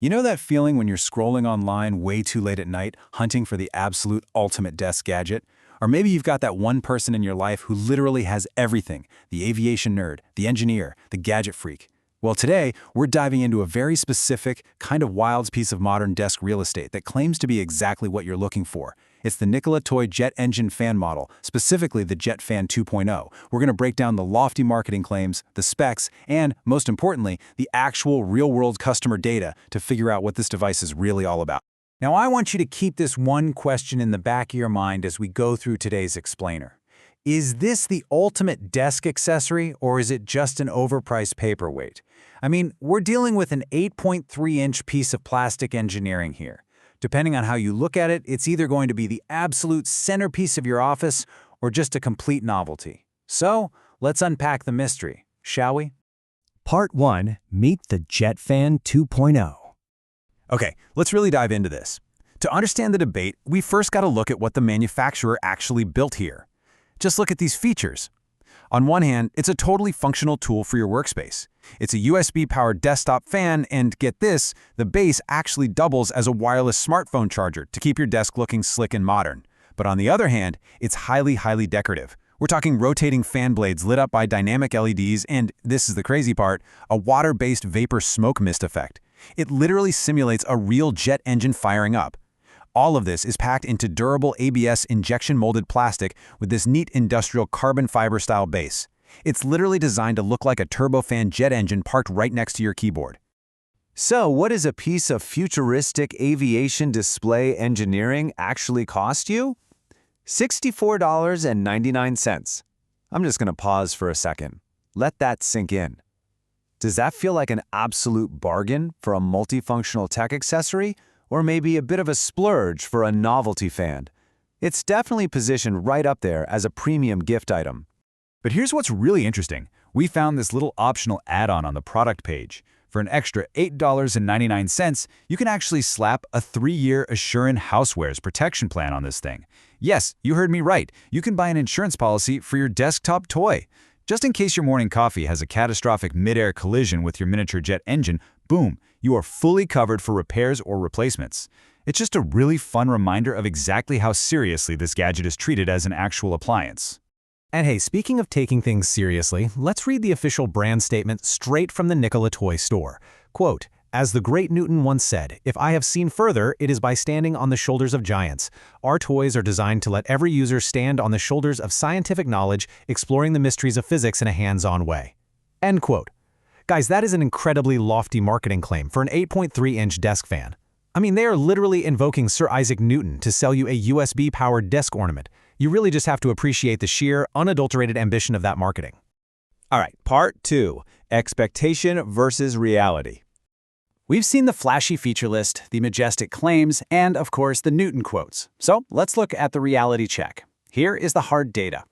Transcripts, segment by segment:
You know that feeling when you're scrolling online way too late at night, hunting for the absolute ultimate desk gadget? Or maybe you've got that one person in your life who literally has everything, the aviation nerd, the engineer, the gadget freak. Well, today, we're diving into a very specific, kind of wild piece of modern desk real estate that claims to be exactly what you're looking for. It's the NIKOLATOY jet engine fan model, specifically the JetFan 2.0. We're going to break down the lofty marketing claims, the specs, and, most importantly, the actual real-world customer data to figure out what this device is really all about. Now, I want you to keep this one question in the back of your mind as we go through today's explainer. Is this the ultimate desk accessory, or is it just an overpriced paperweight? I mean, we're dealing with an 8.3-inch piece of plastic engineering here. Depending on how you look at it, it's either going to be the absolute centerpiece of your office or just a complete novelty. So, let's unpack the mystery, shall we? Part 1. Meet the JetFan 2.0. Okay, let's really dive into this. To understand the debate, we first got to look at what the manufacturer actually built here. Just look at these features. On one hand, it's a totally functional tool for your workspace. It's a USB-powered desktop fan, and get this, the base actually doubles as a wireless smartphone charger to keep your desk looking slick and modern. But on the other hand, it's highly decorative. We're talking rotating fan blades lit up by dynamic LEDs and, this is the crazy part, a water-based vapor smoke mist effect. It literally simulates a real jet engine firing up. All of this is packed into durable ABS injection-molded plastic with this neat industrial carbon fiber-style base. It's literally designed to look like a turbofan jet engine parked right next to your keyboard. So, what does a piece of futuristic aviation display engineering actually cost you? $64.99. I'm just going to pause for a second. Let that sink in. Does that feel like an absolute bargain for a multifunctional tech accessory? Or maybe a bit of a splurge for a novelty fan? It's definitely positioned right up there as a premium gift item. But here's what's really interesting. We found this little optional add-on on the product page. For an extra $8.99, you can actually slap a 3-year Assurant Housewares protection plan on this thing. Yes, you heard me right. You can buy an insurance policy for your desktop toy. Just in case your morning coffee has a catastrophic mid-air collision with your miniature jet engine, boom, you are fully covered for repairs or replacements. It's just a really fun reminder of exactly how seriously this gadget is treated as an actual appliance. And hey, speaking of taking things seriously, let's read the official brand statement straight from the NIKOLATOY store. Quote, "As the great Newton once said, if I have seen further, it is by standing on the shoulders of giants. Our toys are designed to let every user stand on the shoulders of scientific knowledge, exploring the mysteries of physics in a hands-on way." End quote. Guys, that is an incredibly lofty marketing claim for an 8.3-inch desk fan. I mean, they are literally invoking Sir Isaac Newton to sell you a USB-powered desk ornament. You really just have to appreciate the sheer, unadulterated ambition of that marketing. All right, part 2. Expectation versus reality. We've seen the flashy feature list, the majestic claims, and, of course, the Newton quotes. So let's look at the reality check. Here is the hard data.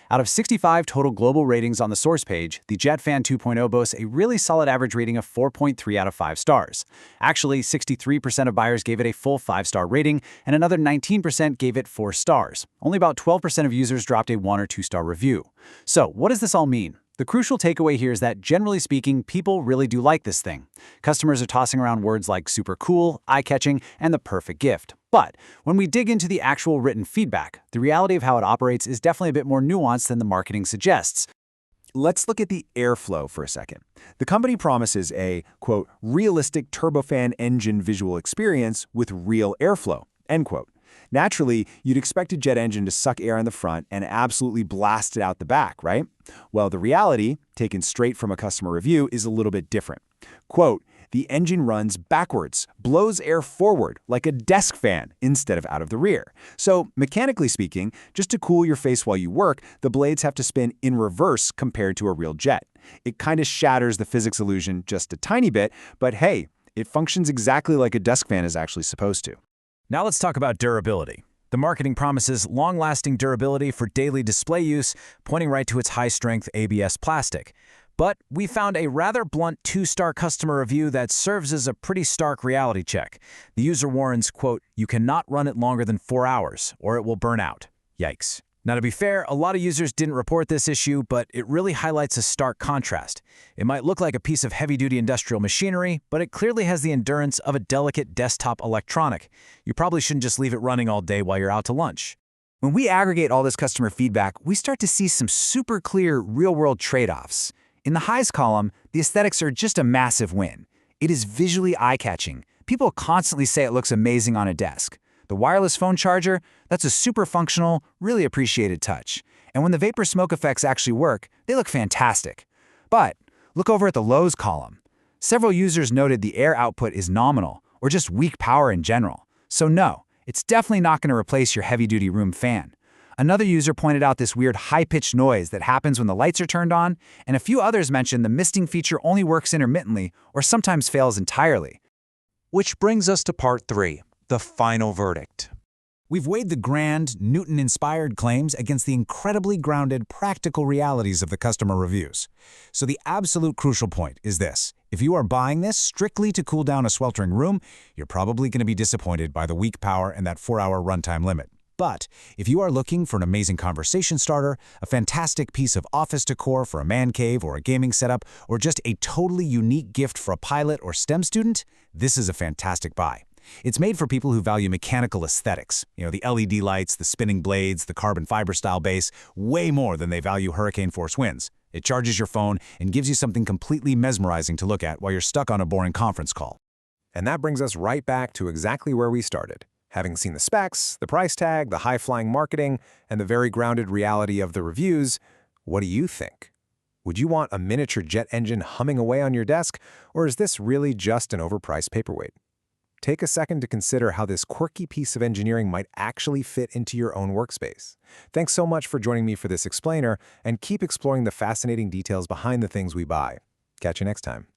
Out of 65 total global ratings on the source page, the JetFan 2.0 boasts a really solid average rating of 4.3 out of 5 stars. Actually, 63% of buyers gave it a full 5-star rating, and another 19% gave it 4 stars. Only about 12% of users dropped a 1- or 2-star review. So, what does this all mean? The crucial takeaway here is that, generally speaking, people really do like this thing. Customers are tossing around words like super cool, eye-catching, and the perfect gift. But when we dig into the actual written feedback, the reality of how it operates is definitely a bit more nuanced than the marketing suggests. Let's look at the airflow for a second. The company promises a, quote, realistic turbofan engine visual experience with real airflow, end quote. Naturally, you'd expect a jet engine to suck air in the front and absolutely blast it out the back, right? Well, the reality, taken straight from a customer review, is a little bit different. Quote, the engine runs backwards, blows air forward like a desk fan instead of out of the rear. So, mechanically speaking, just to cool your face while you work, the blades have to spin in reverse compared to a real jet. It kind of shatters the physics illusion just a tiny bit, but hey, it functions exactly like a desk fan is actually supposed to. Now let's talk about durability. The marketing promises long-lasting durability for daily display use, pointing right to its high-strength ABS plastic. But we found a rather blunt 2-star customer review that serves as a pretty stark reality check. The user warns, quote, "You cannot run it longer than 4 hours, or it will burn out." Yikes. Now, to be fair, a lot of users didn't report this issue, but it really highlights a stark contrast. It might look like a piece of heavy-duty industrial machinery, but it clearly has the endurance of a delicate desktop electronic. You probably shouldn't just leave it running all day while you're out to lunch. When we aggregate all this customer feedback, we start to see some super clear real-world trade-offs. In the highs column, the aesthetics are just a massive win. It is visually eye-catching. People constantly say it looks amazing on a desk. The wireless phone charger, that's a super functional, really appreciated touch. And when the vapor smoke effects actually work, they look fantastic. But look over at the lows column. Several users noted the air output is nominal, or just weak power in general. So no, it's definitely not going to replace your heavy-duty room fan. Another user pointed out this weird high-pitched noise that happens when the lights are turned on, and a few others mentioned the misting feature only works intermittently or sometimes fails entirely. Which brings us to part 3. The final verdict. We've weighed the grand, Newton-inspired claims against the incredibly grounded, practical realities of the customer reviews. So the absolute crucial point is this. If you are buying this strictly to cool down a sweltering room, you're probably going to be disappointed by the weak power and that 4-hour runtime limit. But if you are looking for an amazing conversation starter, a fantastic piece of office decor for a man cave or a gaming setup, or just a totally unique gift for a pilot or STEM student, this is a fantastic buy. It's made for people who value mechanical aesthetics, the LED lights, the spinning blades, the carbon fiber style base, way more than they value hurricane force winds. It charges your phone and gives you something completely mesmerizing to look at while you're stuck on a boring conference call. And that brings us right back to exactly where we started. Having seen the specs, the price tag, the high-flying marketing, and the very grounded reality of the reviews, what do you think? Would you want a miniature jet engine humming away on your desk, or is this really just an overpriced paperweight? Take a second to consider how this quirky piece of engineering might actually fit into your own workspace. Thanks so much for joining me for this explainer, and keep exploring the fascinating details behind the things we buy. Catch you next time.